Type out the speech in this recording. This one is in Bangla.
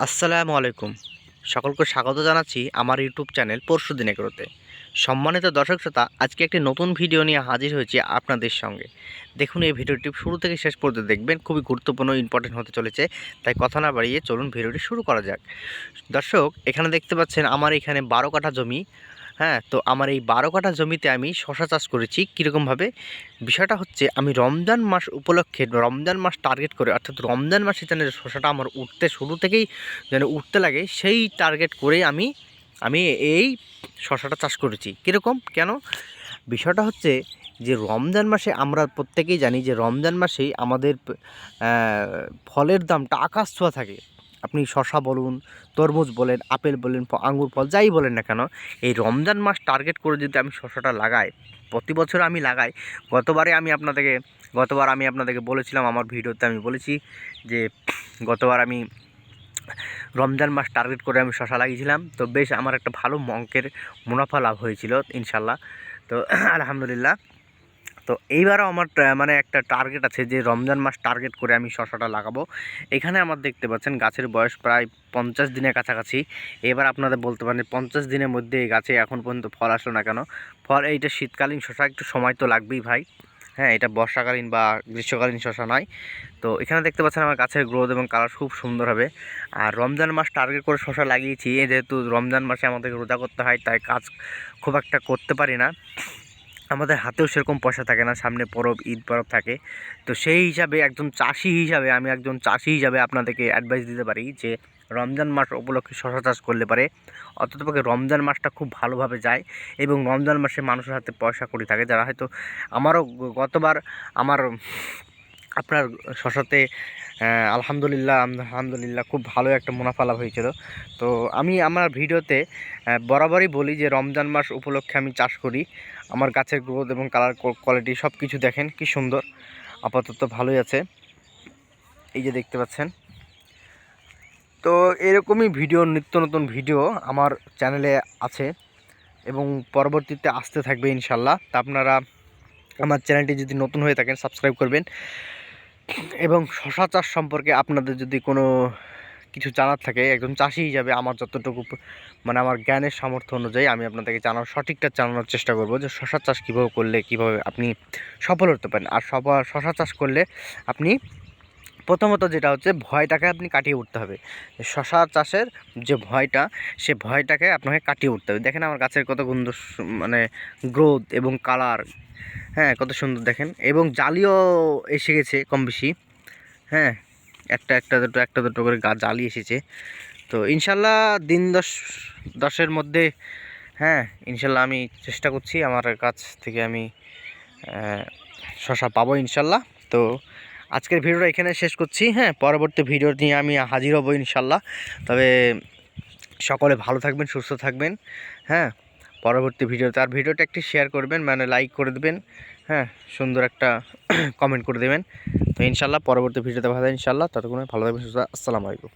আসসালামু আলাইকুম। সকলকে স্বাগত জানাচ্ছি আমার ইউটিউব চ্যানেল পরশুদিন এগ্রোতে। সম্মানিত দর্শক শ্রোতা, আজকে একটি নতুন ভিডিও নিয়ে হাজির হয়েছি আপনাদের সঙ্গে। দেখুন, এই ভিডিওটি শুরু থেকে শেষ পর্যন্ত দেখবেন, খুবই গুরুত্বপূর্ণ ইম্পর্টেন্ট হতে চলেছে। তাই কথা না বাড়িয়ে চলুন ভিডিওটি শুরু করা যাক। দর্শক, এখানে দেখতে পাচ্ছেন আমার এখানে 12 কাঠা জমি। হ্যাঁ, তো আমার এই 12 কাঠা জমিতে আমি শশা চাষ করেছি। কীরকমভাবে? বিষয়টা হচ্ছে, আমি রমজান মাস উপলক্ষে, রমজান মাস টার্গেট করে, অর্থাৎ রমজান মাসে যেন শশাটা আমার উঠতে শুরু থেকেই যেন উঠতে লাগে, সেই টার্গেট করেই আমি আমি এই শশাটা চাষ করেছি। কীরকম? কেন? বিষয়টা হচ্ছে যে রমজান মাসে আমরা প্রত্যেকেই জানি যে রমজান মাসেই আমাদের ফলের দামটা আকাশ ছোঁয়া থাকে। আপনি শশা বলুন, তরমুজ বলেন, আপেল বলেন, আঙ্গুর ফল যাই বলেন না কেন, এই রমজান মাস টার্গেট করে যদি আমি শশাটা লাগাই, প্রতি বছর আমি লাগাই। গতবার আমি আপনাদেরকে বলেছিলাম, আমার ভিডিওতে আমি বলেছি যে গতবার আমি রমজান মাস টার্গেট করে আমি শশা লাগিয়েছিলাম। তো বেশ আমার একটা ভালো অঙ্কের মুনাফা লাভ হয়েছিল ইনশাল্লাহ। তো আলহামদুলিল্লাহ। তো এইবারও আমার মানে একটা টার্গেট আছে যে রমজান মাস টার্গেট করে আমি শশাটা লাগাবো। এখানে আমার দেখতে পাচ্ছেন গাছের বয়স প্রায় 50 দিনের কাছাকাছি। এবার আপনাদের বলতে পারেন 50 দিনের মধ্যে এই গাছে এখন পর্যন্ত ফল আসলো না কেন? ফল, এইটা শীতকালীন শশা, একটু সময় তো লাগবেই ভাই। হ্যাঁ, এটা বর্ষাকালীন বা গ্রীষ্মকালীন শশা নয়। তো এখানে দেখতে পাচ্ছেন আমার গাছের গ্রোথ এবং কালার খুব সুন্দর হবে। আর রমজান মাস টার্গেট করে শশা লাগিয়েছি, যেহেতু রমজান মাসে আমাদেরকে রোজা করতে হয়, তাই কাজ খুব একটা করতে পারি না। আমাদের হাতেও সেরকম পয়সা থাকে না, সামনে পরব, ঈদ পরব থাকে। তো সেই হিসাবে একজন চাষি হিসাবে আপনাদেরকে অ্যাডভাইস দিতে পারি যে রমজান মাস উপলক্ষে শশা চাষ করলে পারে অন্ততপক্ষে রমজান মাসটা খুব ভালোভাবে যায় এবং রমজান মাসে মানুষের হাতে পয়সা কড়ি থাকে। যারা হয়তো, আমারও গতবার আমার আপনার শশাতে আলহামদুলিল্লাহ খুব ভালো একটা মুনাফা লাভ হয়েছিল। তো আমি আমার ভিডিওতে বরাবরই বলি যে রমজান মাস উপলক্ষে আমি চাষ করি। আমার গাছের গ্রোথ এবং কালার কোয়ালিটি সব কিছু দেখেন কি সুন্দর, আপাতত ভালোই আছে, এই যে দেখতে পাচ্ছেন। তো এরকমই ভিডিও, নিত্য নতুন ভিডিও আমার চ্যানেলে আছে এবং পরবর্তীতে আসতে থাকবে ইনশাল্লাহ। তা আপনারা আমার চ্যানেলটি যদি নতুন হয়ে থাকেন সাবস্ক্রাইব করবেন। এবং শশা চাষ সম্পর্কে আপনাদের যদি কোনো কিছু জানার থাকে, একজন চাষি হিসাবে আমার যতটুকু মানে আমার জ্ঞানের সামর্থ্য অনুযায়ী আমি আপনাদেরকে সঠিকটা জানানোর চেষ্টা করব যে শশা চাষ কীভাবে করলে কীভাবে আপনি সফল হতে পারেন। আর শশা চাষ করলে আপনি প্রথমত যেটা হচ্ছে, ভয়টাকে আপনি কাটিয়ে উঠতে হবে। শশা চাষের যে ভয়টা, সে ভয়টাকে আপনাকে কাটিয়ে উঠতে হবে। দেখেন আমার গাছের কত সুন্দর মানে গ্রোথ এবং কালার, হ্যাঁ কত সুন্দর দেখেন, এবং জালিও এসে গেছে কম বেশি। হ্যাঁ, একটা দুটো করে গাছ জালি এসেছে। তো ইনশাল্লাহ দিন 10-10-এর মধ্যে, হ্যাঁ ইনশাল্লাহ আমি চেষ্টা করছি আমার কাছ থেকে আমি শশা পাবো ইনশাল্লাহ। তো আজকের ভিডিওটা এখানে শেষ করছি। হ্যাঁ, পরবর্তী ভিডিও নিয়ে আমি হাজির হব ইনশাল্লাহ। তবে সকলে ভালো থাকবেন, সুস্থ থাকবেন। হ্যাঁ, পরবর্তী ভিডিওতে আর ভিডিওটা একটি শেয়ার করবেন, মানে লাইক করে দেবেন। হ্যাঁ, সুন্দর একটা কমেন্ট করে দেবেন। তো ইনশাল্লাহ পরবর্তী ভিডিওতে ভালো ইনশাল্লাহ। ততক্ষণে ভালো থাকবেন, সুস্থ। আসসালামু আলাইকুম।